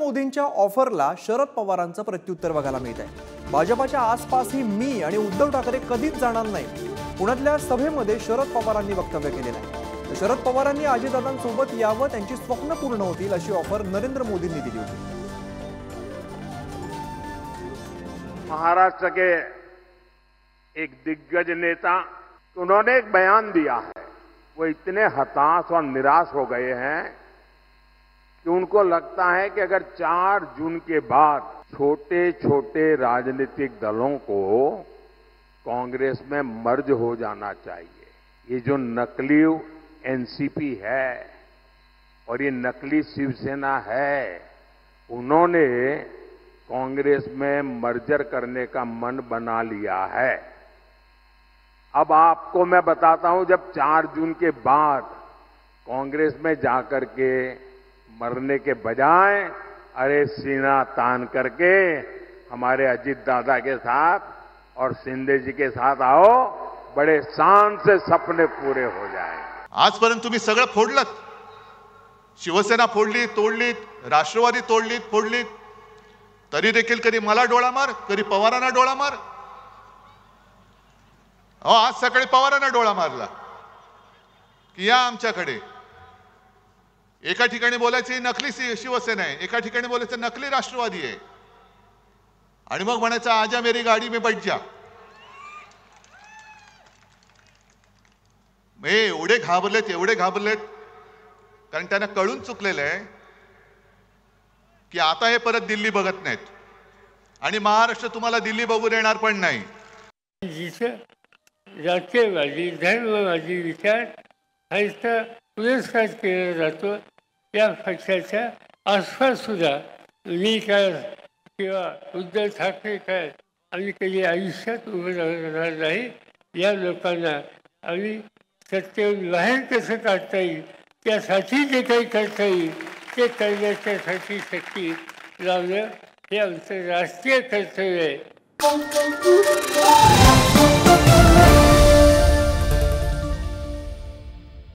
मोदींच्या ऑफरला शरद पवारांचं प्रत्युत्तर बघायला मिळत आहे। भाजपाच्या आसपासही मी आणि उद्धव ठाकरे कधीच जाणार नाही, पुण्यातल्या सभेमध्ये शरद पवारांनी वक्तव्य केलेलं आहे। शरद पवारांनी अजितदादांसोबत यावं, त्यांची स्वप्न पूर्ण होतील अशी ऑफर नरेंद्र मोदींनी दिली होती। महाराष्ट्र के एक दिग्गज नेता, उन्होंने एक बयान दिया है। वो इतने हताश और निराश हो गए हैं कि उनको लगता है कि अगर 4 जून के बाद छोटे छोटे राजनीतिक दलों को कांग्रेस में मर्ज हो जाना चाहिए। ये जो नकली एनसीपी है और ये नकली शिवसेना है, उन्होंने कांग्रेस में मर्जर करने का मन बना लिया है। अब आपको मैं बताता हूं, जब 4 जून के बाद कांग्रेस में जाकर के मरने के बजाय अरे सीना तान करके हमारे अजीत दादा के साथ और शिंदे जी के साथ आओ, बड़े शान से सपने पूरे हो जाए। आजपर्यंत तुम्ही सगळं फोडलत, शिवसेना फोडली, तोडलीत, राष्ट्रवादी तोडलीत, फोडलीत, तरी देखील कधी मला डोळा मार, कधी पवारांना डोळा मार। आज सकाळी पवारांना डोळा मारला की या आमच्याकडे। एका ठिकाणी बोलायची नकली शिवसेना आहे, एका ठिकाणी बोलायचं नकली राष्ट्रवादी आहे, आणि मग म्हणायचं आजा मेरी गाडी में बैठ जा। एवढे घाबरलेत, कारण त्यांना कळून चुकलेलं आहे की आता हे परत दिल्ली बघत नाहीत आणि महाराष्ट्र तुम्हाला दिल्ली बघू देणार पण नाही। राष्ट्रवादी धर्मवादी विचार हा इथं पुरस्कार केला जातो। या पक्षाच्या आसपास सुद्धा मी काय किंवा उद्धव ठाकरे काय आम्ही कधी आयुष्यात उभं राहणार नाही। या लोकांना आम्ही सत्तेवर बाहेर कसं काढता येईल त्यासाठी जे काही करता येईल ते करण्याच्यासाठी शक्ती लावणं हे आमचं राष्ट्रीय कर्तव्य आहे।